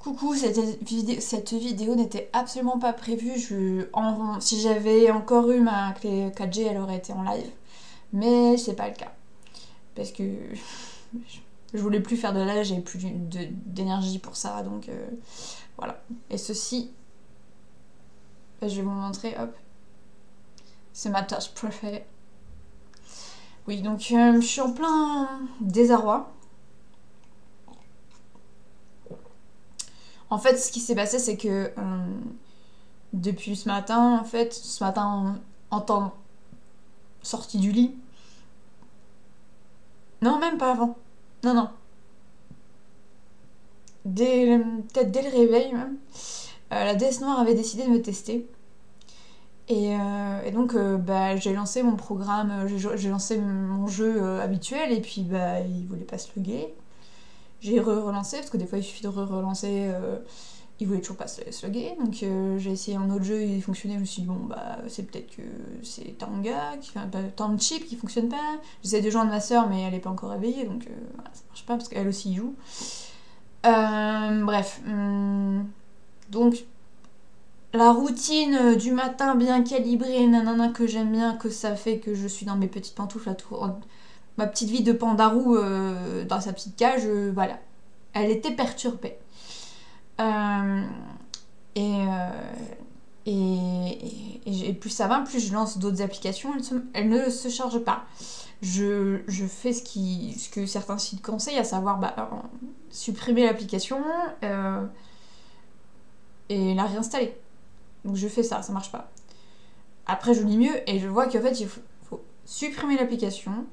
Coucou, cette vidéo n'était absolument pas prévue. Si j'avais encore eu ma clé 4G, elle aurait été en live. Mais c'est pas le cas. Parce que je voulais plus faire de live, j'avais plus d'énergie pour ça. Donc voilà. Et ceci, je vais vous montrer, hop. C'est ma tâche préférée. Oui, donc je suis en plein désarroi. En fait, ce qui s'est passé, c'est que depuis ce matin, en temps sortie du lit. Non, même pas avant. Non, non. Peut-être dès le réveil, même. La déesse noire avait décidé de me tester. Et donc, j'ai lancé mon programme, j'ai lancé mon jeu habituel, et puis il voulait pas se loguer. J'ai relancé, parce que des fois il suffit de relancer, il voulait toujours pas se loguer. Donc j'ai essayé un autre jeu, il fonctionnait, je me suis dit, bon, c'est peut-être que c'est Tanga, Township qui fonctionne pas. J'essaie de joindre ma soeur, mais elle est pas encore réveillée, donc voilà, ça marche pas, parce qu'elle aussi y joue. Bref. Donc, la routine du matin bien calibrée, nanana, que j'aime bien, que ça fait que je suis dans mes petites pantoufles à tout, ma petite vie de pandarou dans sa petite cage, voilà. Elle était perturbée. Et plus ça va, plus je lance d'autres applications, elles ne se chargent pas. Je fais ce que certains sites conseillent, à savoir supprimer l'application et la réinstaller. Donc je fais ça marche pas. Après je lis mieux et je vois qu'en fait il faut supprimer l'application,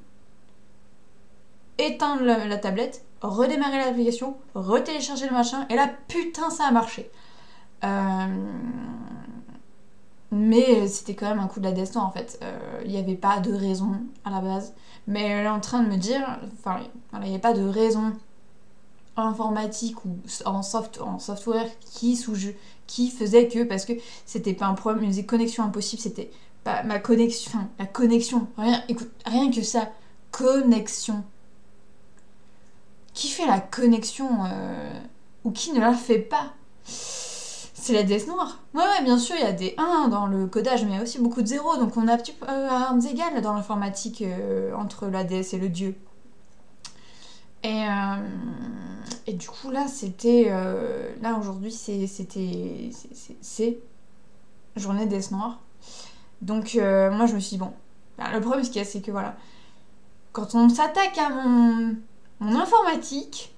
éteindre la tablette, redémarrer l'application, retélécharger le machin, et là putain ça a marché. Mais c'était quand même un coup de la destin en fait. Il n'y avait pas de raison à la base. Mais elle est en train de me dire, il n'y a pas de raison informatique ou en software qui faisait que, parce que c'était pas un problème, une connexion impossible, c'était pas ma connexion, la connexion, rien que ça, connexion. Qui fait la connexion ou qui ne la fait pas? C'est la déesse noire. Ouais, bien sûr, il y a des 1 dans le codage, mais il y a aussi beaucoup de 0, donc on a petit peu armes égales dans l'informatique entre la déesse et le dieu. Et du coup, là, là, aujourd'hui, c'est journée déesse noire. Donc, moi, je me suis dit, bon, le problème, c'est que voilà, quand on s'attaque à mon informatique,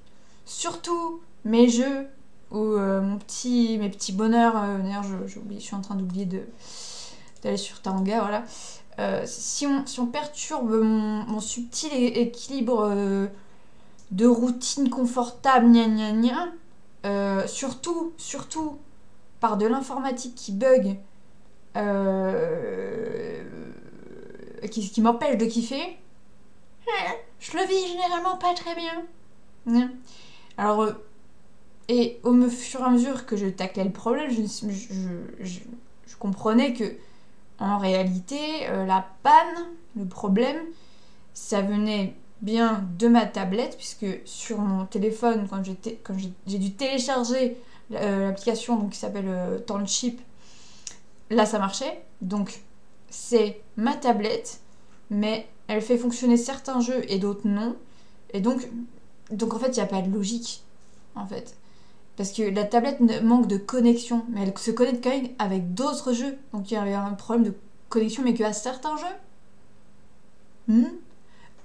surtout mes jeux ou mes petits bonheurs, d'ailleurs, je suis en train d'oublier d'aller sur Tanga, voilà. Si on perturbe mon subtil équilibre de routine confortable, gna gna gna, surtout par de l'informatique qui bug, qui m'empêche de kiffer, je le vis généralement pas très bien. Alors, et au fur et à mesure que je taclais le problème, je comprenais que, en réalité, la panne, le problème, ça venait bien de ma tablette, puisque sur mon téléphone, quand j'ai dû télécharger l'application qui s'appelle Township, là ça marchait. Donc c'est ma tablette, mais elle fait fonctionner certains jeux et d'autres non. Et donc en fait il n'y a pas de logique en fait. Parce que la tablette manque de connexion, mais elle se connecte quand même avec d'autres jeux. Donc il y a un problème de connexion, mais qu'à certains jeux.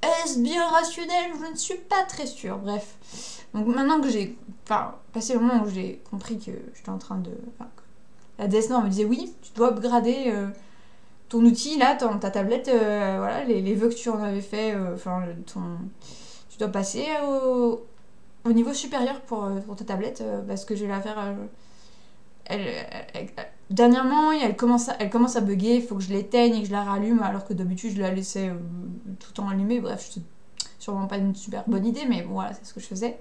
Est-ce bien rationnel? Je ne suis pas très sûre. Bref. Donc maintenant que j'ai passé le moment où j'ai compris que j'étais en train de... la déesse noire me disait, oui, tu dois upgrader ton outil, là, ta tablette, voilà, les vœux que tu en avais fait, tu dois passer au niveau supérieur pour ta tablette, parce que je vais la faire... dernièrement, elle commence à bugger, il faut que je l'éteigne et que je la rallume, alors que d'habitude je la laissais tout le temps allumée. Bref, c'est sûrement pas une super bonne idée, mais bon, voilà, c'est ce que je faisais.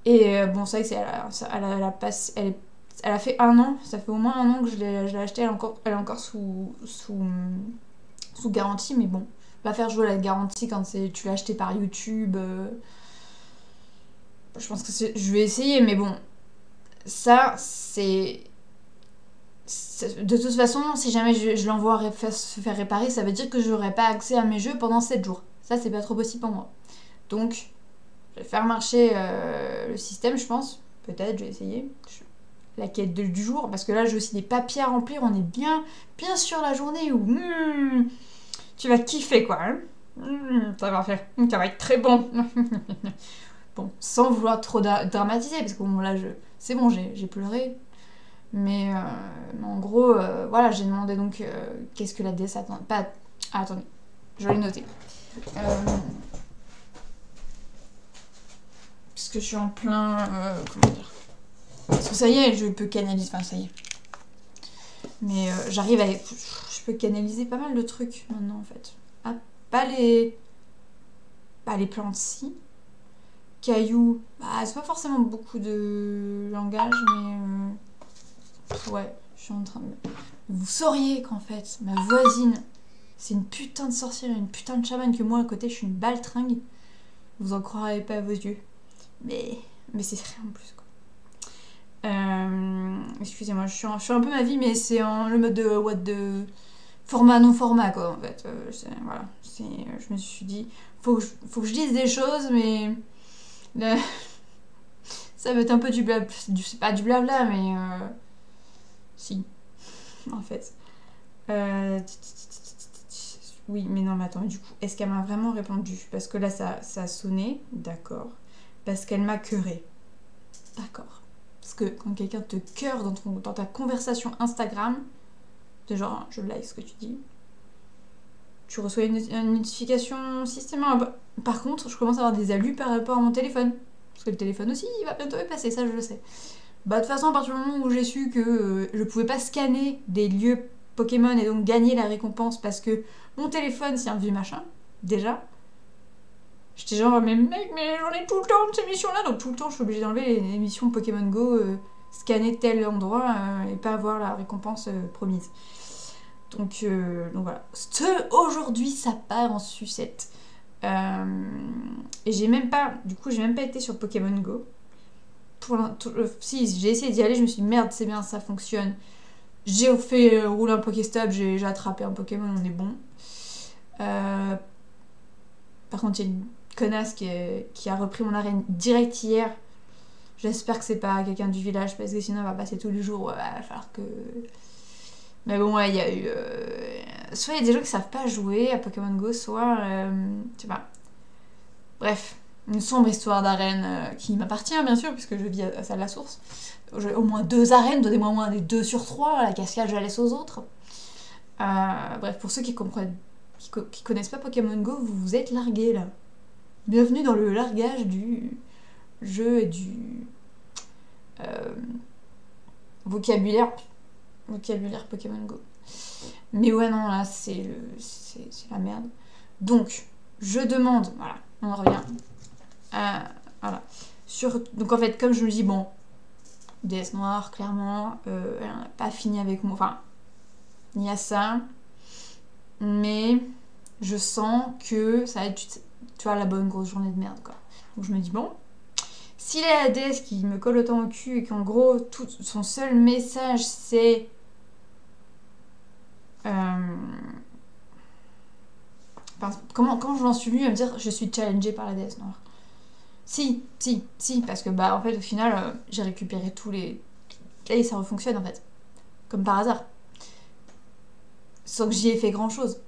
Et bon, c'est vrai que elle a fait 1 an, ça fait au moins 1 an que je l'ai achetée, elle est encore sous garantie, mais bon, pas faire jouer la garantie quand tu l'as acheté par YouTube. Je pense que je vais essayer, mais bon, ça, c'est... De toute façon, si jamais je l'envoie se faire réparer, ça veut dire que j'aurai pas accès à mes jeux pendant 7 jours. Ça, c'est pas trop possible pour moi. Donc, je vais faire marcher le système, je pense. Peut-être, je vais essayer. La quête du jour, parce que là, j'ai aussi des papiers à remplir. On est bien sur la journée où tu vas kiffer, quoi. Hein. Ça va être très bon. Bon, sans vouloir trop dramatiser, parce que bon, là, c'est bon, j'ai pleuré. Mais en gros, voilà, j'ai demandé donc qu'est-ce que la déesse attend. Pas. Ah, attendez, je vais le noter. Parce que je suis en plein. Comment dire. Parce que ça y est, je peux canaliser. Enfin, ça y est. Mais j'arrive à. Je peux canaliser pas mal de trucs maintenant en fait. Ah, pas les plantes si. Cailloux. Bah, c'est pas forcément beaucoup de langage, mais. Ouais, je suis en train de... Vous sauriez qu'en fait, ma voisine, c'est une putain de sorcière, une putain de chamane, que moi à côté, je suis une baltringue. Vous en croirez pas à vos yeux. Mais c'est vrai en plus, quoi. Excusez-moi, je suis un peu ma vie, mais c'est en le mode de what de format non format, quoi, en fait. Voilà. Je me suis dit, faut que je dise des choses, mais... ça va être un peu du blabla. C'est pas du blabla, mais... Si, en fait. Oui, mais non, mais attends, du coup, est-ce qu'elle m'a vraiment répondu? Parce que là, ça a sonné, d'accord. Parce qu'elle m'a cœuré, d'accord. Parce que quand quelqu'un te cœure dans ta conversation Instagram, c'est genre, je like ce que tu dis, tu reçois une notification systématique. Par contre, je commence à avoir des alus par rapport à mon téléphone. Parce que le téléphone aussi, il va bientôt y passer, ça je le sais. Bah, de toute façon, à partir du moment où j'ai su que je pouvais pas scanner des lieux Pokémon et donc gagner la récompense parce que mon téléphone c'est un vieux machin, déjà, j'étais genre, mais mec, mais j'en ai tout le temps de ces missions-là, donc tout le temps je suis obligée d'enlever les missions Pokémon Go, scanner tel endroit et pas avoir la récompense promise. Donc voilà. Aujourd'hui, ça part en sucette. Et j'ai même pas été sur Pokémon Go. Si, j'ai essayé d'y aller, je me suis dit merde, c'est bien, ça fonctionne. J'ai fait rouler un Pokéstop, j'ai attrapé un Pokémon, on est bon. Par contre, il y a une connasse qui a repris mon arène direct hier. J'espère que c'est pas quelqu'un du village, parce que sinon, elle va passer tous les jours. Ouais, il va falloir que. Mais bon, ouais, il y a eu. Soit il y a des gens qui savent pas jouer à Pokémon Go, soit. Je sais pas. Bref, une sombre histoire d'arène qui m'appartient, bien sûr, puisque je vis à Salle la Source. J'ai au moins 2 arènes, donnez-moi au moins des 2 sur 3, la cascade, je la laisse aux autres. Bref, pour ceux qui connaissent pas Pokémon Go, vous êtes largués là. Bienvenue dans le largage du jeu et du vocabulaire Pokémon Go. Mais ouais, non, là, c'est la merde. Donc, je demande, voilà, on en revient. Voilà. Donc en fait, comme je me dis, bon, déesse noire, clairement, elle n'a pas fini avec moi. Enfin, il y a ça. Mais je sens que ça va être, tu vois, la bonne grosse journée de merde, quoi. Donc je me dis, bon, s'il est la déesse qui me colle autant au cul et qu'en gros, tout son seul message, c'est... Quand j'en suis venue à me dire je suis challengée par la déesse noire. Si, parce que bah en fait au final j'ai récupéré tous les... Et ça refonctionne en fait. Comme par hasard. Sans que j'y ai fait grand chose.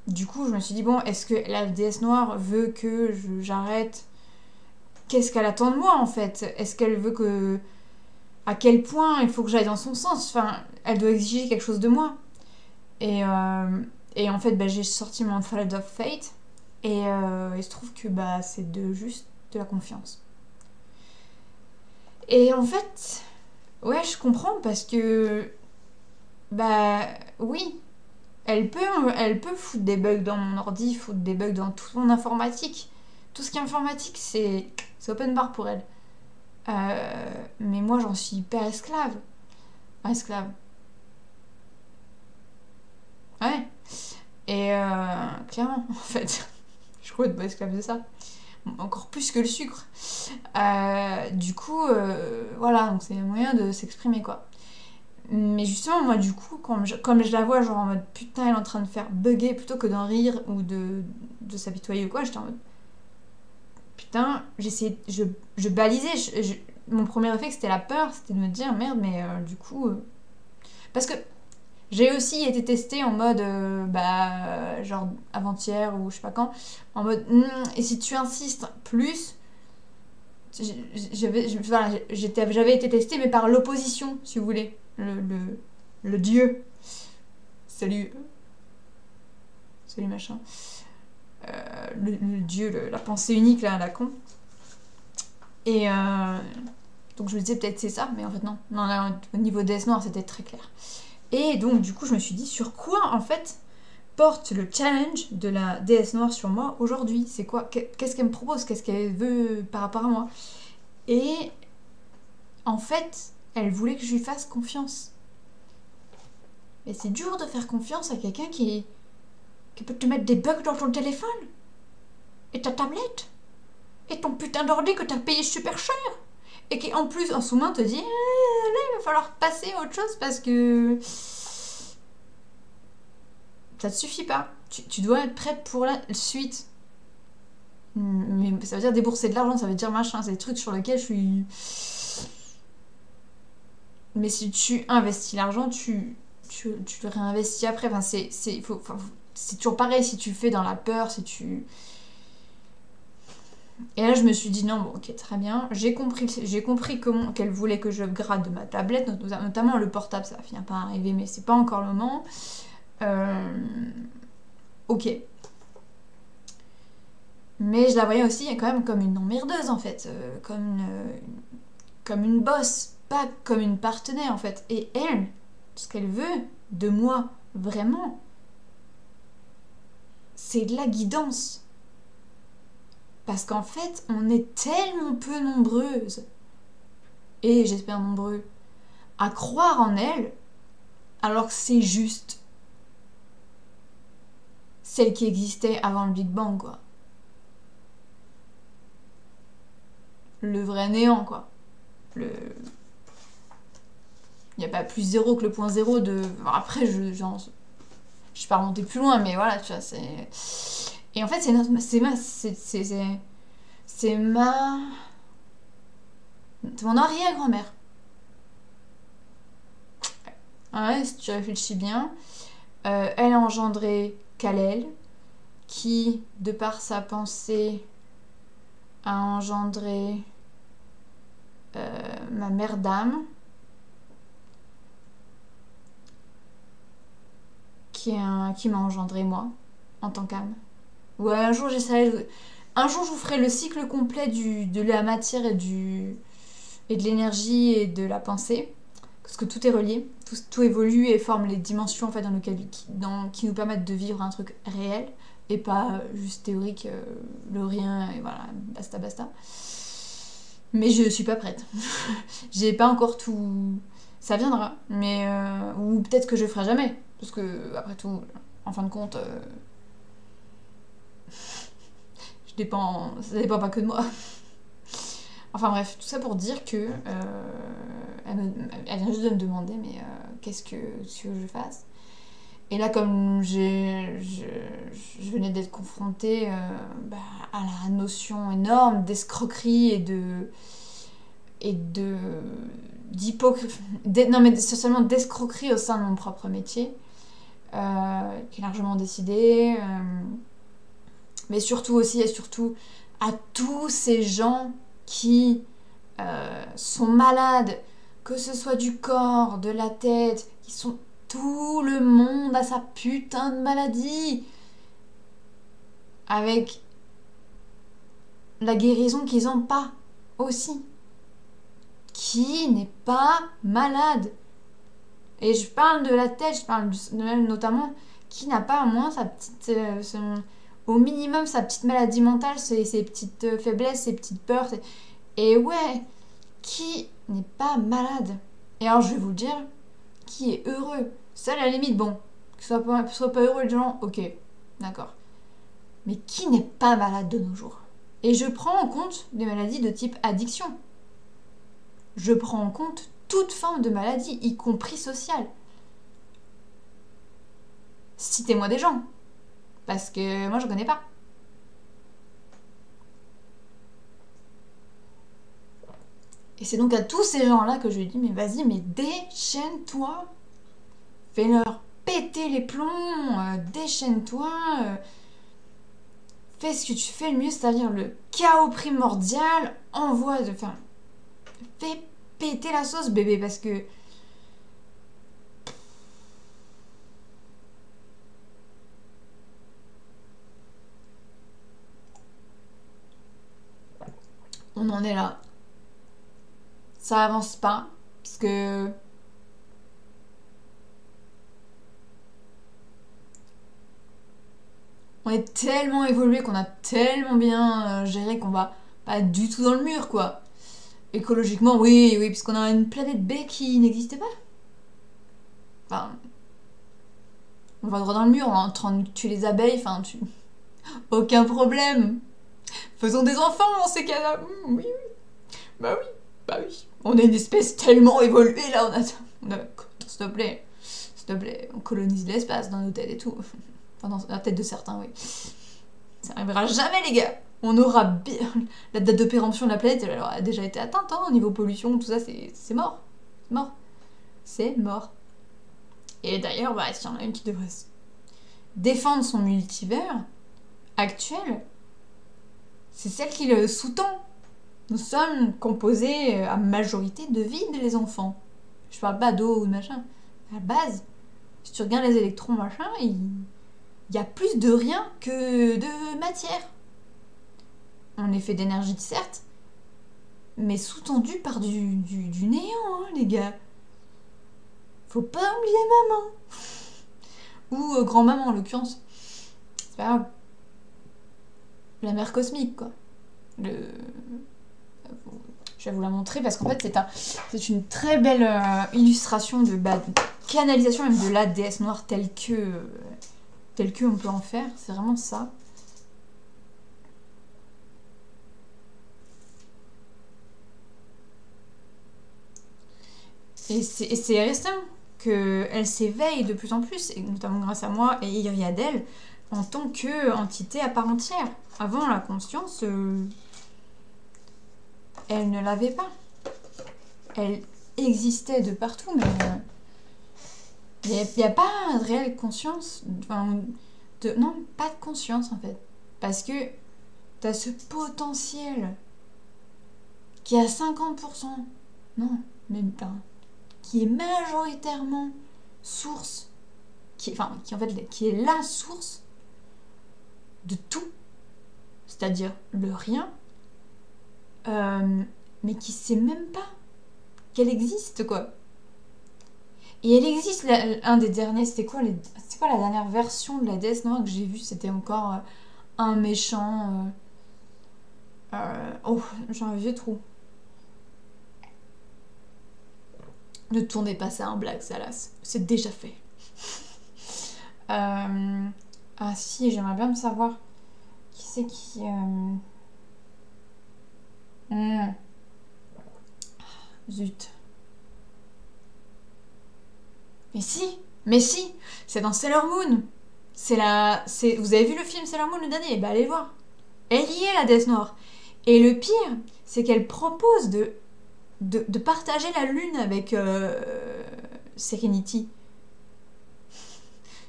Du coup je me suis dit bon, est-ce que la déesse noire veut que j'arrête? Qu'est-ce qu'elle attend de moi en fait? Est-ce qu'elle veut que... À quel point il faut que j'aille dans son sens? Enfin, elle doit exiger quelque chose de moi. Et en fait, bah, j'ai sorti mon Thread of Fate. Et il se trouve que bah, c'est juste de la confiance. Et en fait, ouais, je comprends parce que... Bah, oui. Elle peut foutre des bugs dans mon ordi, foutre des bugs dans toute mon informatique. Tout ce qui est informatique, c'est open bar pour elle. Mais moi, j'en suis hyper esclave. Esclave. Ouais. Et clairement, en fait, je crois être pas esclave de ça. encore plus que le sucre. Du coup, voilà, donc c'est un moyen de s'exprimer, quoi. Mais justement, moi, du coup, comme je la vois, genre en mode putain, elle est en train de faire bugger plutôt que d'en rire ou de s'apitoyer ou quoi, j'étais en mode putain, je balisais. Mon premier réflexe, c'était la peur, c'était de me dire merde, mais du coup. Parce que j'ai aussi été testée en mode, genre avant-hier ou je sais pas quand, en mode, et si tu insistes plus, j'avais été testée, mais par l'opposition, si vous voulez. Le dieu. Salut. Salut machin. Le dieu, la pensée unique, là, la con. Et donc je me disais peut-être c'est ça, mais en fait non. Non, là, au niveau DS Noir, c'était très clair. Et donc du coup, je me suis dit sur quoi, en fait, porte le challenge de la déesse noire sur moi aujourd'hui. C'est quoi? Qu'est-ce qu'elle me propose? Qu'est-ce qu'elle veut par rapport à moi? Et en fait, elle voulait que je lui fasse confiance. Mais c'est dur de faire confiance à quelqu'un qui peut te mettre des bugs dans ton téléphone. Et ta tablette. Et ton putain d'ordi que t'as payé super cher. Et qui en plus en sous-main te dit là il va falloir passer à autre chose parce que ça te suffit pas. Tu dois être prête pour la suite. Mais ça veut dire débourser de l'argent, ça veut dire machin, c'est des trucs sur lesquels je suis. Mais si tu investis l'argent, tu le réinvestis après. Enfin, c'est toujours pareil si tu fais dans la peur, si tu. Et là, je me suis dit non, bon, ok, très bien. J'ai compris comment qu'elle voulait que je grade ma tablette, notamment le portable, ça va finir par arriver, mais c'est pas encore le moment. Ok. Mais je la voyais aussi quand même comme une emmerdeuse, en fait. Comme une bosse, pas comme une partenaire, en fait. Et elle, ce qu'elle veut de moi, vraiment, c'est de la guidance. Parce qu'en fait, on est tellement peu nombreuses, et j'espère nombreux, à croire en elle, alors que c'est juste celle qui existait avant le Big Bang, quoi. Le vrai néant, quoi. Il n'y a pas plus zéro que le point zéro de... Après, je vais pas remonter plus loin, mais voilà, tu vois, c'est... Et en fait, c'est mon arrière-grand-mère. Ouais, si tu réfléchis bien. Elle a engendré Kal-El, qui, de par sa pensée, a engendré ma mère d'âme, qui m'a engendré moi, en tant qu'âme. Ouais, un jour un jour, je vous ferai le cycle complet de la matière et de l'énergie et de la pensée. Parce que tout est relié, tout évolue et forme les dimensions en fait, qui nous permettent de vivre un truc réel et pas juste théorique, le rien et voilà, basta basta. Mais je suis pas prête. J'ai pas encore tout. Ça viendra, mais. Ou peut-être que je ferai jamais. Parce que, après tout, en fin de compte, ça dépend pas que de moi. Enfin bref, tout ça pour dire que elle vient juste de me demander mais qu'est-ce que tu veux que je fasse. Et là comme je venais d'être confrontée à la notion énorme d'escroquerie et non mais seulement d'escroquerie au sein de mon propre métier qui est largement décidé mais surtout aussi et surtout à tous ces gens qui sont malades, que ce soit du corps, de la tête, qui sont... Tout le monde a sa putain de maladie. Avec la guérison qu'ils n'ont pas aussi. Qui n'est pas malade? Et je parle de la tête, je parle notamment qui n'a pas au moins sa petite... au minimum sa petite maladie mentale, ses petites faiblesses, ses petites peurs. Et ouais, qui n'est pas malade? Et alors je vais vous le dire, qui est heureux? Ça à la limite, bon, que soit pas heureux les gens, ok, d'accord. Mais qui n'est pas malade de nos jours? Et je prends en compte des maladies de type addiction. Je prends en compte toute forme de maladie, y compris sociale. Citez-moi des gens, parce que moi je connais pas. Et c'est donc à tous ces gens-là que je lui dis, mais vas-y, mais déchaîne-toi. Fais-leur péter les plombs, déchaîne-toi. Fais ce que tu fais le mieux, c'est-à-dire le chaos primordial, envoie de... Enfin, fais péter la sauce, bébé, parce que... On en est là. Ça avance pas, parce que... On est tellement évolué, qu'on a tellement bien géré qu'on va pas du tout dans le mur, quoi. Écologiquement, oui, puisqu'on a une planète B qui n'existe pas. Enfin, on va droit dans le mur, on est en train de tuer les abeilles, enfin, aucun problème. Faisons des enfants dans ces cas-là. Oui. Bah oui, bah oui. On est une espèce tellement évoluée, là, s'il te plaît, on colonise l'espace dans nos têtes et tout. Enfin, dans la tête de certains, oui. Ça n'arrivera jamais, les gars. On aura bien... La date de péremption de la planète, elle aura déjà été atteinte, hein, au niveau pollution, tout ça, c'est mort. C'est mort. C'est mort. Et d'ailleurs, bah, s'il y en a une qui devrait défendre son multivers actuel, c'est celle qui le sous-tend. Nous sommes composés à majorité de vide, les enfants. Je parle pas d'eau ou de machin. À la base, si tu regardes les électrons, machin, il y a plus de rien que de matière. On est fait d'énergie, certes, mais sous-tendu par du néant, hein, les gars. Faut pas oublier maman. Ou grand-maman, en l'occurrence. C'est pas grave. La mère cosmique, quoi. Je vais vous la montrer parce qu'en fait, c'est une très belle illustration de canalisation même de la déesse noire telle que on peut en faire. C'est vraiment ça. Et c'est récent qu'elle s'éveille de plus en plus, et notamment grâce à moi et Iriadel, en tant qu'entité à part entière. Avant, la conscience, elle ne l'avait pas. Elle existait de partout, mais il n'y a pas de réelle conscience. Non, pas de conscience, en fait. Parce que tu as ce potentiel qui est à 50%. Non, même pas. Qui est majoritairement source, qui est la source de tout, c'est-à-dire le rien, mais qui sait même pas qu'elle existe, quoi. Et elle existe, un des derniers, c'était quoi la dernière version de la déesse noire que j'ai vue? C'était encore un méchant... oh, j'ai un vieux trou. Ne tournez pas ça en blague, Salas. C'est déjà fait. Ah si, j'aimerais bien me savoir qui c'est qui... Zut. Mais si, c'est dans Sailor Moon. Vous avez vu le film Sailor Moon le dernier? Bah allez voir. Elle y est, la déesse noire. Et le pire, c'est qu'elle propose de partager la lune avec Serenity.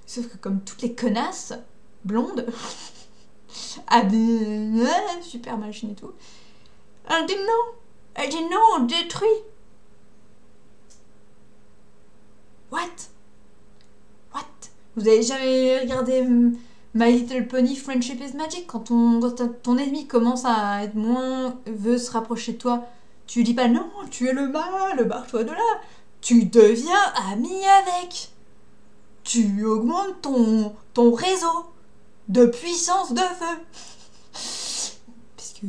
Sauf que comme toutes les connasses blondes, super machine et tout, elle dit non. Elle dit non, on détruit. What? Vous avez jamais regardé My Little Pony Friendship is Magic? Quand ton ennemi commence à être veut se rapprocher de toi, tu dis pas non, tu es le mal, barre-toi de là. Tu deviens ami avec. Tu augmentes ton réseau de puissance de feu. Parce que...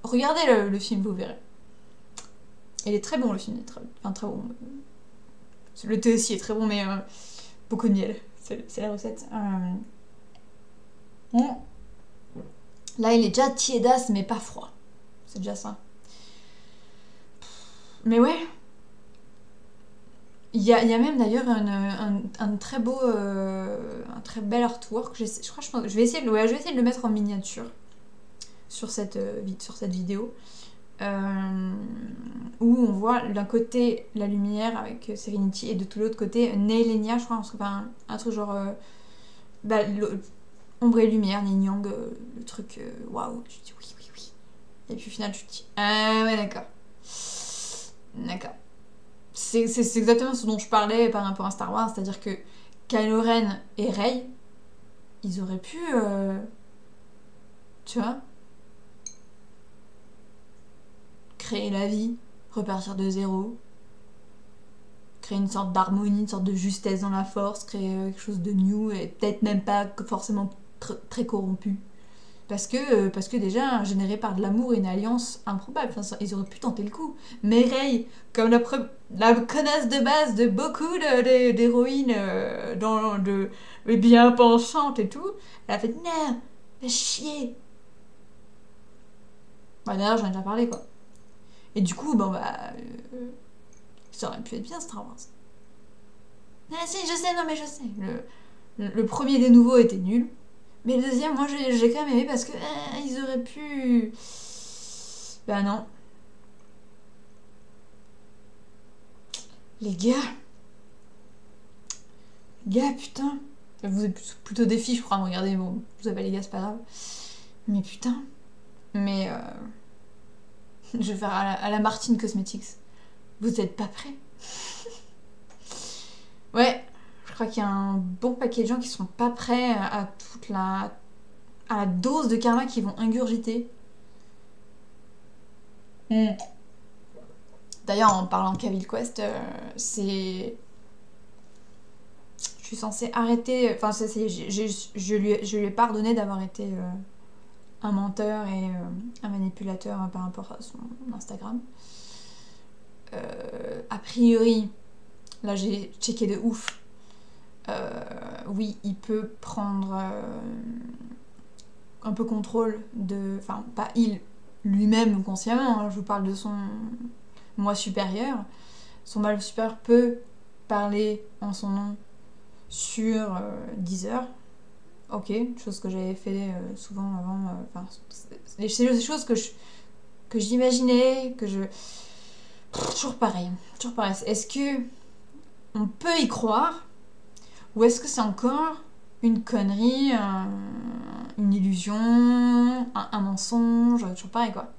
regardez le film, vous verrez. Il est très bon, le film. Très bon. Le thé aussi est très bon, mais beaucoup de miel. C'est la recette. Là, il est déjà tiédasse, mais pas froid. C'est déjà ça. Mais ouais. Il y a même d'ailleurs un très beau, un très bel artwork. Je vais essayer de le mettre en miniature sur cette vidéo. Où on voit d'un côté la lumière avec Serenity et de tout l'autre côté Neilenia, je crois, un truc genre ombre et lumière, yin yang, le truc waouh. Je dis oui, oui, oui. Et puis au final, tu te dis ah ouais, d'accord. D'accord. C'est exactement ce dont je parlais par rapport à Star Wars, c'est-à-dire que Kylo Ren et Rey, ils auraient pu, tu vois, créer la vie, repartir de zéro, créer une sorte d'harmonie, une sorte de justesse dans la force, créer quelque chose de new et peut-être même pas forcément très corrompu. Parce que déjà, généré par de l'amour et une alliance improbable. Enfin, ils auraient pu tenter le coup. Mais Rey, comme la connasse de base de beaucoup d'héroïnes bien pensantes et tout, elle a fait non, fais chier. Bah, d'ailleurs, j'en ai déjà parlé, quoi. Et du coup, bon, bah. Ça aurait pu être bien, Star Wars. Ah, si, je sais, non, mais je sais. Le premier des nouveaux était nul. Mais le deuxième, moi, j'ai quand même aimé parce que ils auraient pu. Bah non. Les gars. Les gars, putain. Vous êtes plutôt des filles, je crois. Regardez, bon, vous avez les gars, c'est pas grave. Mais putain. Mais je vais faire à la Martine Cosmetics. Vous êtes pas prêts? Ouais, je crois qu'il y a un bon paquet de gens qui sont pas prêts à la dose de karma qu'ils vont ingurgiter. D'ailleurs, en parlant Cavil Quest, je suis censée arrêter. Enfin, je lui ai pardonné d'avoir été un menteur et un manipulateur par rapport à son Instagram. A priori, là j'ai checké de ouf. Oui, il peut prendre un peu contrôle de. Enfin, pas il, lui-même consciemment, hein, je vous parle de son moi supérieur. Son moi supérieur peut parler en son nom sur Deezer. Ok, chose que j'avais fait souvent avant. C'est des choses que j'imaginais, que je. Toujours pareil, toujours pareil. Est-ce que on peut y croire ou est-ce que c'est encore une connerie, une illusion, un mensonge, toujours pareil quoi.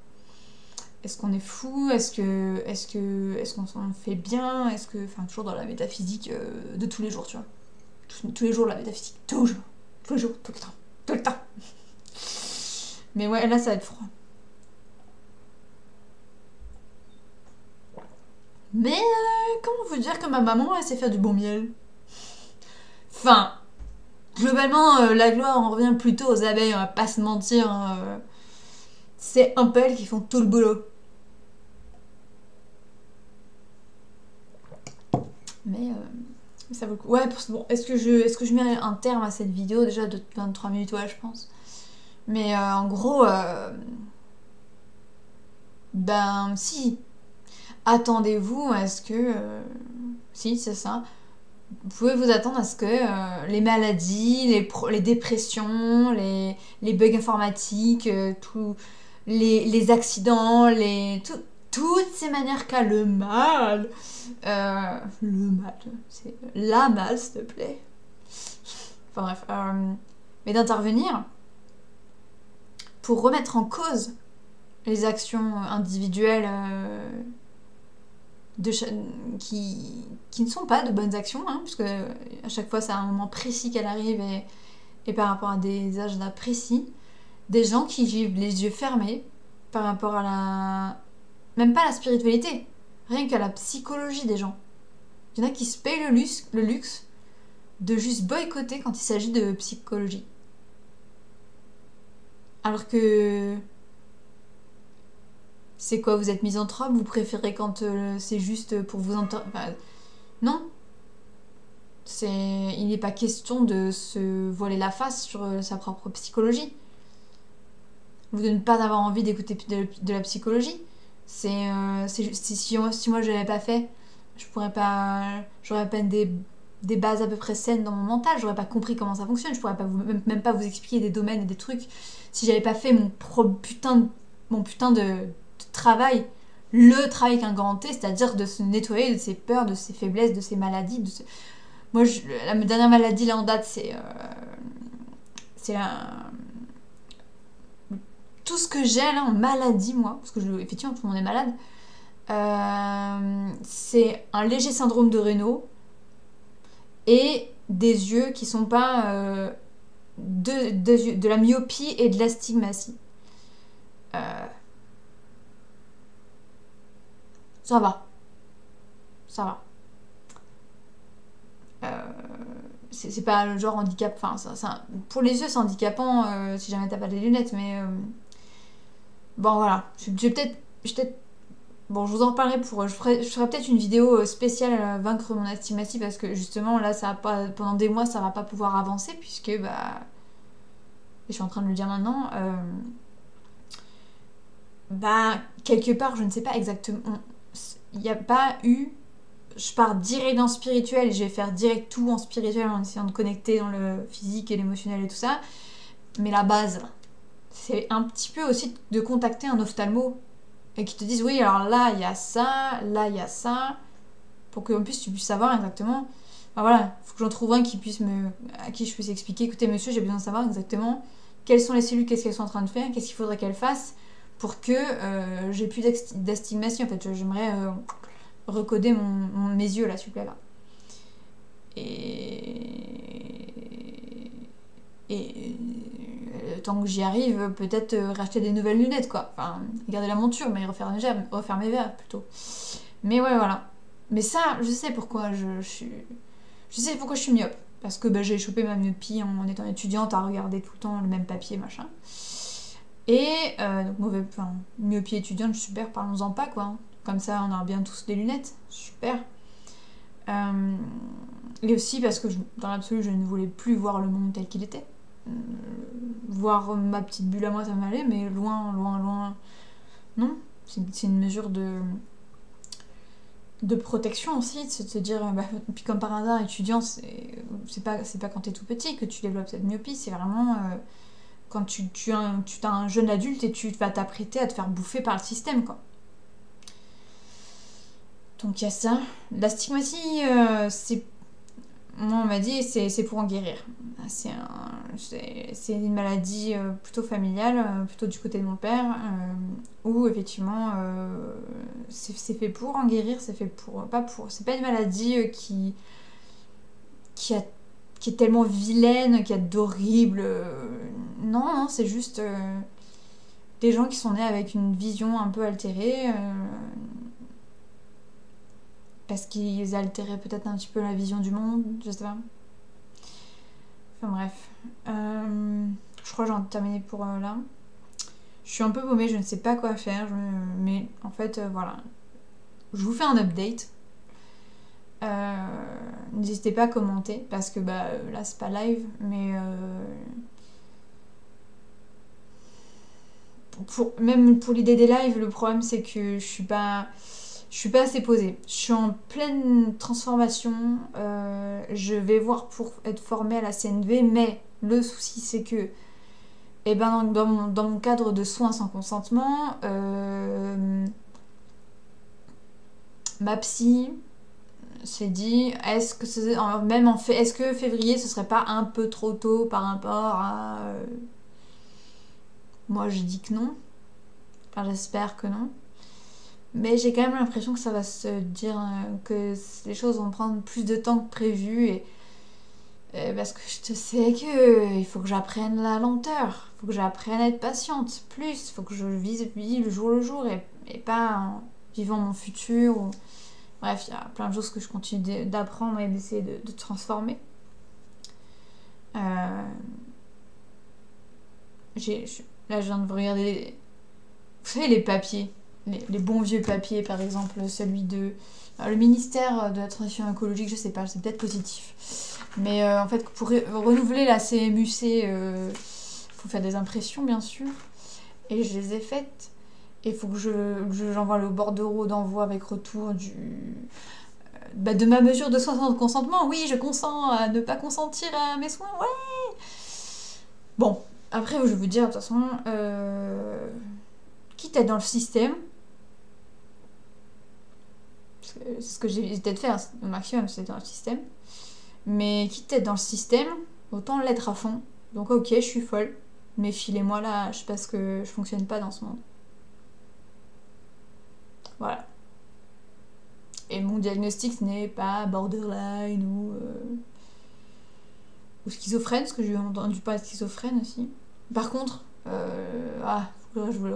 Est-ce qu'on est fou? Est-ce qu'on s'en fait bien? Enfin, toujours dans la métaphysique de tous les jours, tu vois. Tous les jours la métaphysique, toujours. Tous les jours, tout le temps. Tout le temps. Mais ouais, là, ça va être froid. Mais comment vous dire que ma maman, elle sait faire du bon miel? Enfin, globalement, la gloire, on revient plutôt aux abeilles, on va pas se mentir. Hein, c'est un peu elles qui font tout le boulot. Mais ça vaut le coup. Ouais, bon, est-ce que je mets un terme à cette vidéo déjà de 23 minutes? Ouais, je pense. Mais en gros, ben si, attendez-vous à ce que... si, c'est ça. Vous pouvez vous attendre à ce que les maladies, les dépressions, les bugs informatiques, les accidents, toutes ces manières qu'a le mal, c'est la mal, s'il te plaît. Enfin bref, mais d'intervenir pour remettre en cause les actions individuelles qui ne sont pas de bonnes actions, hein, puisque à chaque fois c'est à un moment précis qu'elle arrive et par rapport à des agendas précis, des gens qui vivent les yeux fermés par rapport à même pas la spiritualité, rien qu'à la psychologie des gens. Il y en a qui se payent le luxe de juste boycotter quand il s'agit de psychologie. Alors que... C'est quoi, vous êtes misanthrope? Vous préférez quand c'est juste pour vous entendre... Enfin, non. Il n'est pas question de se voiler la face sur sa propre psychologie. ou de ne pas avoir envie d'écouter de la psychologie. Si moi je l'avais pas fait, j'aurais pas des bases à peu près saines dans mon mental, j'aurais pas compris comment ça fonctionne, je pourrais pas même pas vous expliquer des domaines et des trucs si j'avais pas fait mon putain de travail, le travail avec un grand T, c'est-à-dire de se nettoyer de ses peurs, de ses faiblesses, de ses maladies. Moi, la dernière maladie là en date, c'est tout ce que j'ai là en maladie, moi, parce que effectivement tout le monde est malade. C'est un léger syndrome de Raynaud et des yeux qui sont pas de la myopie et de l'astigmatie. Ça va. C'est pas le genre handicap. Enfin, pour les yeux, c'est handicapant si jamais t'as pas des lunettes, mais bon, voilà. Bon, je vous en reparlerai je ferai peut-être une vidéo spéciale vaincre mon astigmatie parce que justement là, pendant des mois, ça va pas pouvoir avancer puisque bah, je suis en train de le dire maintenant. Bah, quelque part, je ne sais pas exactement. Il n'y a pas eu. Je pars direct dans le spirituel et je vais faire direct tout en spirituel en essayant de connecter dans le physique et l'émotionnel et tout ça. Mais la base, c'est un petit peu aussi de contacter un ophtalmo et qui te disent oui, alors là il y a ça, pour qu'en plus tu puisses savoir exactement. Enfin voilà, il faut que j'en trouve un à qui je puisse expliquer écoutez monsieur, j'ai besoin de savoir exactement quelles sont les cellules, qu'est-ce qu'elles sont en train de faire, qu'est-ce qu'il faudrait qu'elles fassent pour que j'ai plus d'astigmatie en fait. J'aimerais recoder mes yeux là, s'il vous plaît là. Et tant que j'y arrive, peut-être racheter des nouvelles lunettes quoi. Enfin, garder la monture, mais refaire mes verres plutôt. Mais ouais, voilà. Mais ça, je sais pourquoi je suis myope. Parce que bah, j'ai chopé ma myopie en étant étudiante à regarder tout le temps le même papier, machin. Et donc myopie étudiante, super, parlons-en pas quoi. Comme ça, on aura bien tous des lunettes. Super. Et aussi parce que dans l'absolu, je ne voulais plus voir le monde tel qu'il était. Voir ma petite bulle à moi, ça m'allait, mais loin, non. C'est une mesure de protection aussi, de se dire, bah, puis comme par hasard, étudiant, c'est pas quand t'es tout petit que tu développes cette myopie, c'est vraiment quand tu as un jeune adulte et tu vas t'apprêter à te faire bouffer par le système, quoi. Donc il y a ça. L'astigmatie, moi on m'a dit c'est pour en guérir. C'est une maladie plutôt familiale, plutôt du côté de mon père, où effectivement c'est fait pour en guérir, c'est pas une maladie qui est tellement vilaine, qui a d'horribles. Non, c'est juste des gens qui sont nés avec une vision un peu altérée. Parce qu'ils altéraient peut-être un petit peu la vision du monde, je sais pas. Enfin bref. Je crois que j'en ai terminé pour là. Je suis un peu paumée, je ne sais pas quoi faire. Mais en fait, voilà. Je vous fais un update. N'hésitez pas à commenter, parce que bah, là, c'est pas live, mais... même pour l'idée des lives, le problème, c'est que je suis pas assez posée. Je suis en pleine transformation. Je vais voir pour être formée à la CNV, mais le souci c'est que dans mon cadre de soins sans consentement, ma psy s'est dit est-ce que février ce serait pas un peu trop tôt par rapport à... Moi j'ai dit que non. Enfin j'espère que non. Mais j'ai quand même l'impression que ça va se dire que les choses vont prendre plus de temps que prévu et parce que je te sais que il faut que j'apprenne la lenteur, il faut que j'apprenne à être patiente, il faut que je vis le jour et pas en vivant mon futur. Bref, il y a plein de choses que je continue d'apprendre et d'essayer de transformer. Là, je viens de regarder, vous savez, les papiers. Les bons vieux papiers, par exemple, celui de... le ministère de la Transition écologique, je sais pas, c'est peut-être positif. Mais en fait, pour renouveler la CMUC, faut faire des impressions, bien sûr. et je les ai faites. Et il faut que j'envoie le bordereau d'envoi avec retour de ma mesure de consentement. Oui, je consens à ne pas consentir à mes soins, ouais. Bon, après, je veux dire, de toute façon, quitte à être dans le système, c'est ce que j'ai essayé de faire au maximum, c'est dans le système, mais quitte à être dans le système, autant l'être à fond. Donc ok, je suis folle, mais filez-moi là, je sais pas ce que je fonctionne pas dans ce monde. Voilà. Et mon diagnostic, ce n'est pas borderline ou schizophrène, parce que j'ai entendu parler de schizophrène aussi. Par contre, je voulais...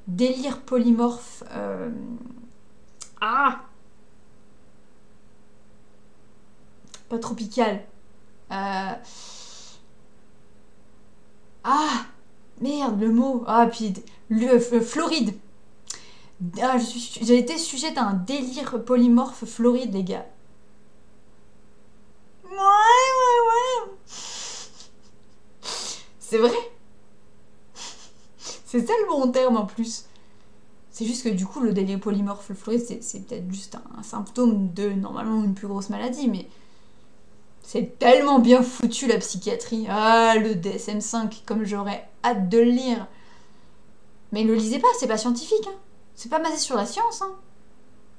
Délire polymorphe. Pas tropical. Merde, le mot. Puis Floride. J'ai été sujette à un délire polymorphe Floride, les gars. Ouais. C'est vrai. C'est ça le bon terme en plus. C'est juste que du coup, le délire polymorphe Floride, c'est peut-être juste un symptôme de normalement une plus grosse maladie, mais c'est tellement bien foutu la psychiatrie. Le DSM-5, comme j'aurais hâte de le lire. Mais ne le lisez pas, c'est pas scientifique, hein. C'est pas basé sur la science, hein.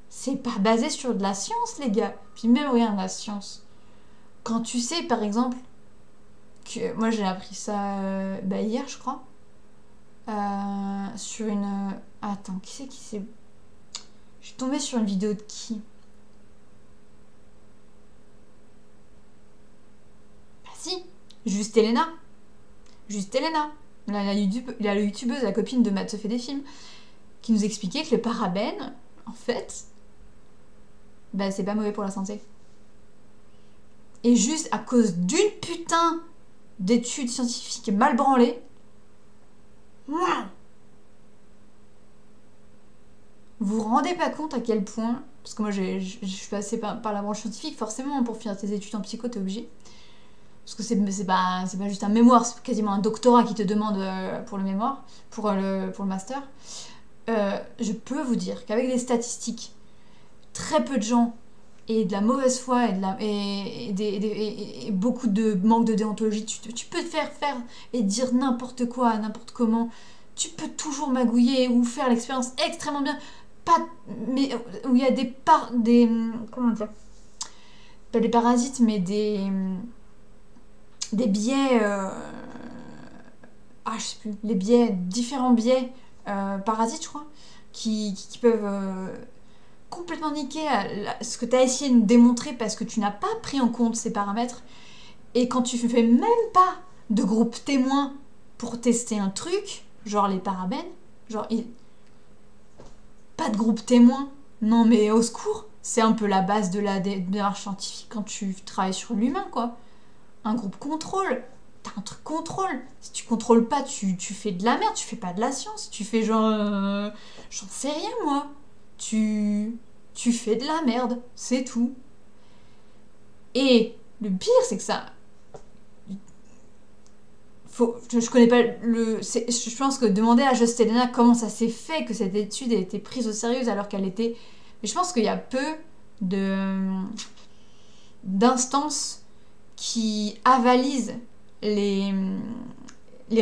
C'est pas basé sur de la science, les gars. Puis même rien de la science. Quand tu sais, par exemple, que moi j'ai appris ça hier, je crois, sur une... Attends, qui c'est Je suis tombée sur une vidéo de qui? Bah si, Juste Elena. La youtubeuse, la copine de Matt se fait des films, qui nous expliquait que le parabène, en fait, bah c'est pas mauvais pour la santé. Et juste à cause d'une putain d'études scientifiques mal branlées, vous vous rendez pas compte à quel point, parce que moi je suis passée par la branche scientifique, forcément, pour finir tes études en psycho, t'es obligé. Parce que c'est pas juste un mémoire, c'est quasiment un doctorat qui te demande pour le mémoire, pour le master. Je peux vous dire qu'avec des statistiques, très peu de gens et de la mauvaise foi et beaucoup de manque de déontologie, tu peux te faire et dire n'importe quoi, n'importe comment. Tu peux toujours magouiller ou faire l'expérience extrêmement bien. Mais où il y a comment dire, pas des parasites, mais des biais, je sais plus, différents biais parasites, je crois, qui peuvent complètement niquer ce que tu as essayé de nous démontrer parce que tu n'as pas pris en compte ces paramètres. Et quand tu fais même pas de groupe témoin pour tester un truc, genre les parabènes, pas de groupe témoin, non mais au secours, c'est un peu la base de la démarche scientifique quand tu travailles sur l'humain, quoi. Un groupe contrôle, t'as un truc contrôle. Si tu contrôles pas, tu fais de la merde, tu fais pas de la science, tu fais genre... j'en sais rien, moi. Tu fais de la merde, c'est tout. Et le pire, c'est que ça... Je connais pas je pense que demander à Just Helena comment ça s'est fait que cette étude ait été prise au sérieux alors qu'elle était... Mais je pense qu'il y a peu d'instances qui avalisent les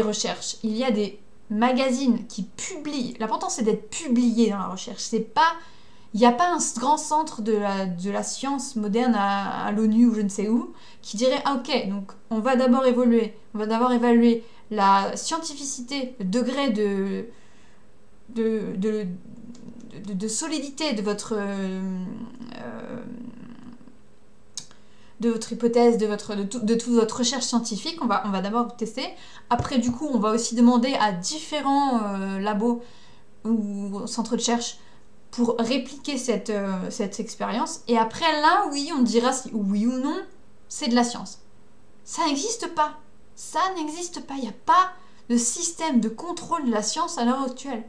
recherches. Il y a des magazines qui publient. L'important, c'est d'être publié dans la recherche. Il n'y a pas un grand centre de la science moderne à l'ONU ou je ne sais où qui dirait ok, donc on va d'abord évaluer la scientificité, le degré de solidité de votre hypothèse, de toute votre recherche scientifique. On va d'abord tester. Après, du coup, on va aussi demander à différents labos ou centres de recherche pour répliquer cette expérience. Et après, là, oui, on dira si oui ou non, c'est de la science. Ça n'existe pas. Il n'y a pas de système de contrôle de la science à l'heure actuelle.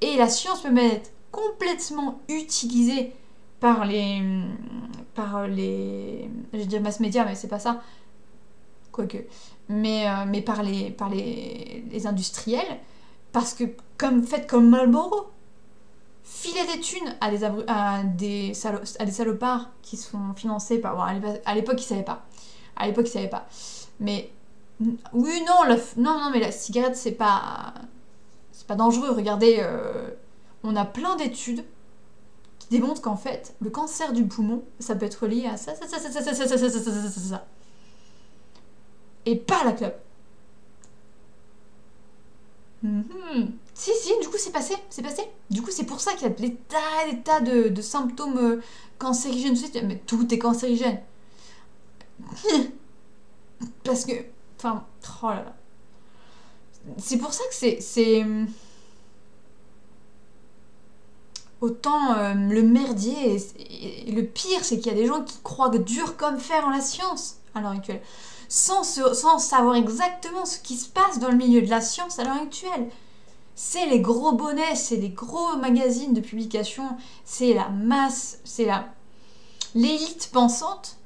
Et la science peut même être complètement utilisée par les je vais dire mass médias, mais c'est pas ça, quoique, mais par les industriels Parce que, faites comme Marlboro. Filez des thunes à des salopards qui sont financés par... Bon, à l'époque, ils savaient pas. À l'époque, ils savaient pas. Mais... Oui, non, non, mais la cigarette, c'est pas dangereux. Regardez, on a plein d'études qui démontrent qu'en fait, le cancer du poumon, ça peut être lié à ça. Et pas à la clope. Si, du coup, c'est passé. Du coup, c'est pour ça qu'il y a des tas de symptômes cancérigènes. Mais tout est cancérigène. Parce que... Enfin, oh là là. C'est pour ça que c'est autant le merdier. Et le pire, c'est qu'il y a des gens qui croient dur comme fer en la science à l'heure actuelle. Sans savoir exactement ce qui se passe dans le milieu de la science à l'heure actuelle. C'est les gros bonnets, c'est les gros magazines de publication, c'est la masse, c'est l'élite pensante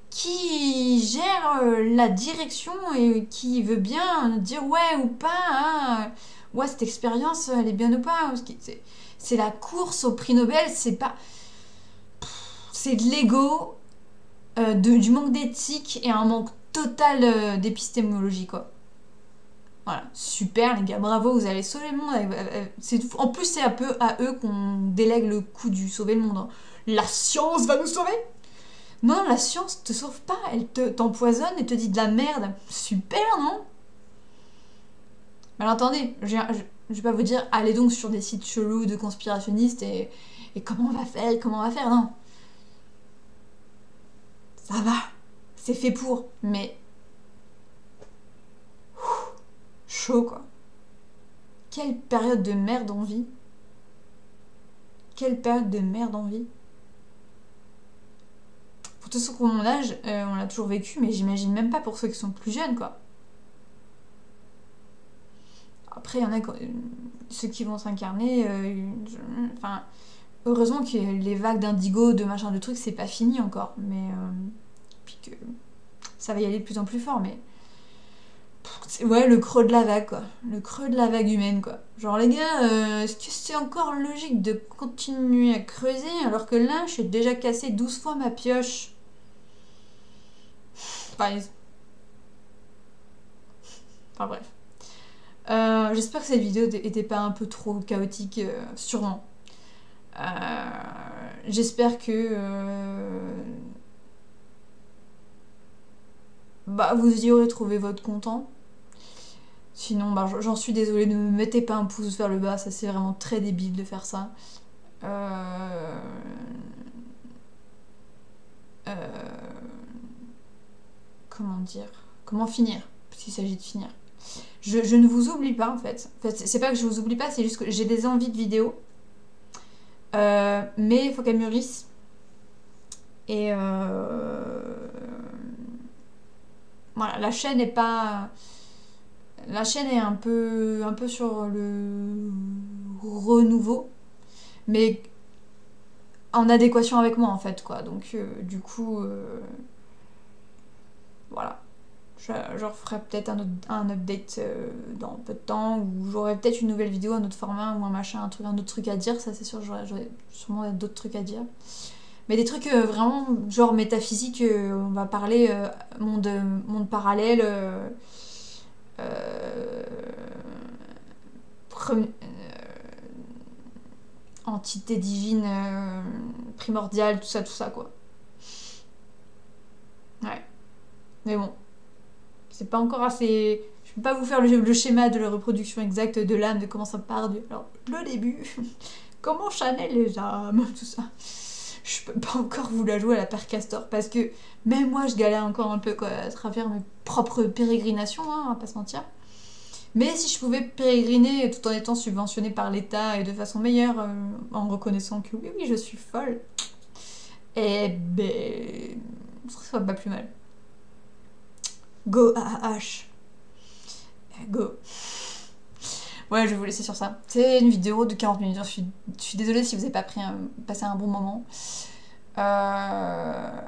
qui gère la direction et qui veut bien dire ouais ou pas, hein, ouais cette expérience elle est bien ou pas. C'est la course au prix Nobel, c'est de l'ego, du manque d'éthique et un manque total d'épistémologie quoi. Voilà, super les gars, bravo, vous avez sauvé le monde. En plus, c'est un peu à eux qu'on délègue le coup du sauver le monde. Hein. La science va nous sauver. Non, la science te sauve pas, elle t'empoisonne et te dit de la merde. Super, non? Alors attendez, je vais pas vous dire, allez donc sur des sites chelous de conspirationnistes et comment on va faire, non. Ça va, c'est fait pour, mais... chaud quoi. Quelle période de merde on vit. Pour tous ceux qui ont mon âge, on l'a toujours vécu, mais j'imagine même pas pour ceux qui sont plus jeunes, quoi. Après, il y en a ceux qui vont s'incarner. Enfin, heureusement que les vagues d'indigo, de machin, de trucs, c'est pas fini encore. Mais. Puis que ça va y aller de plus en plus fort, mais. Ouais, le creux de la vague, quoi. Le creux de la vague humaine, quoi. Genre, les gars, est-ce que c'est encore logique de continuer à creuser alors que là, j'ai déjà cassé 12 fois ma pioche? Enfin, bref. J'espère que cette vidéo était pas un peu trop chaotique, sûrement. J'espère que vous y aurez trouvé votre content. Sinon, j'en suis désolée, ne me mettez pas un pouce vers le bas, ça c'est vraiment très débile de faire ça. Comment dire? Comment finir? S'il s'agit de finir. Je ne vous oublie pas en fait. C'est pas que je vous oublie pas, c'est juste que j'ai des envies de vidéos. Mais il faut qu'elles mûrissent. Et voilà, la chaîne est pas... La chaîne est un peu sur le renouveau. Mais en adéquation avec moi en fait quoi. Donc du coup... voilà. Je referai peut-être un update dans peu de temps, où j'aurai peut-être une nouvelle vidéo, un autre format, ou un machin, un autre truc à dire, ça c'est sûr, j'aurai sûrement d'autres trucs à dire. Mais des trucs vraiment, genre métaphysique, on va parler monde parallèle, entité divine, primordiale, tout ça quoi. Ouais. Mais bon. C'est pas encore assez... Je peux pas vous faire le schéma de la reproduction exacte de l'âme, de comment ça part du... Alors, le début, comment Chanel les âmes, tout ça. Je peux pas encore vous la jouer à la Père Castor, parce que même moi, je galère encore un peu quoi, à travers mes propres pérégrinations, hein, on va pas se mentir. Mais si je pouvais pérégriner tout en étant subventionnée par l'État et de façon meilleure, en reconnaissant que oui, je suis folle, eh ben... ce serait pas plus mal. Go AAH. Go. Ouais, je vais vous laisser sur ça. C'est une vidéo de 40 minutes. Je suis désolée si vous n'avez pas passé un bon moment. Voilà.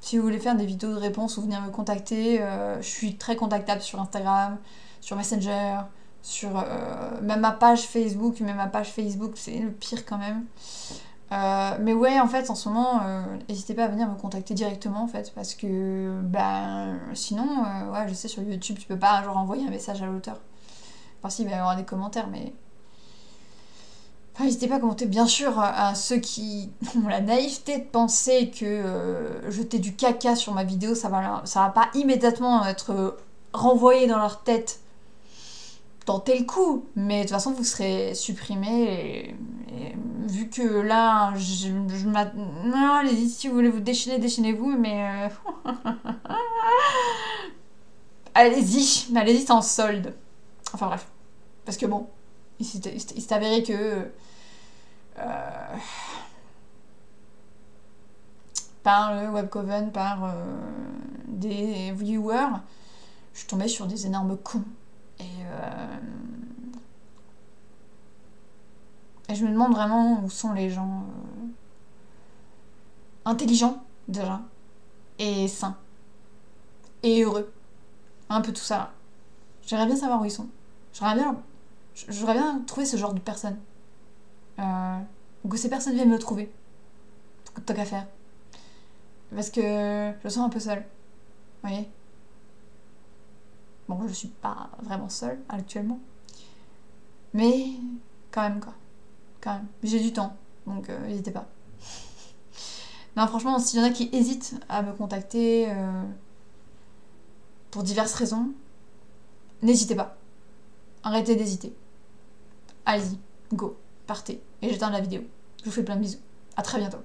Si vous voulez faire des vidéos de réponse ou venir me contacter, je suis très contactable sur Instagram, sur Messenger, sur même ma page Facebook, c'est le pire quand même. Mais ouais, en fait, en ce moment, n'hésitez pas à venir me contacter directement, en fait, parce que, ben, sinon, ouais, je sais, sur YouTube, tu peux pas, genre, envoyer un message à l'auteur. Enfin, si, il va y avoir des commentaires, mais... Enfin, n'hésitez pas à commenter, bien sûr, à ceux qui ont la naïveté de penser que jeter du caca sur ma vidéo, ça va pas immédiatement être renvoyé dans leur tête. Tentez le coup, mais de toute façon vous serez supprimé et vu que là non, allez-y, si vous voulez vous déchaîner, déchaînez-vous, mais allez-y, c'est en solde. Enfin bref, parce que bon, il s'est avéré que par le webcoven, par des viewers, je suis tombée sur des énormes cons. Et je me demande vraiment où sont les gens intelligents, déjà, et sains, et heureux. Un peu tout ça, là. J'aimerais bien savoir où ils sont. J'aimerais bien trouver ce genre de personnes. Ou que ces personnes viennent me trouver. Tant qu'à faire. Parce que je me sens un peu seule. Vous voyez ? Bon, je suis pas vraiment seule, actuellement. Mais, quand même, quoi. Quand même. J'ai du temps, donc n'hésitez pas. Non, franchement, s'il y en a qui hésitent à me contacter pour diverses raisons, n'hésitez pas. Arrêtez d'hésiter. Allez-y, go, partez. Et j'éteins la vidéo. Je vous fais plein de bisous. À très bientôt.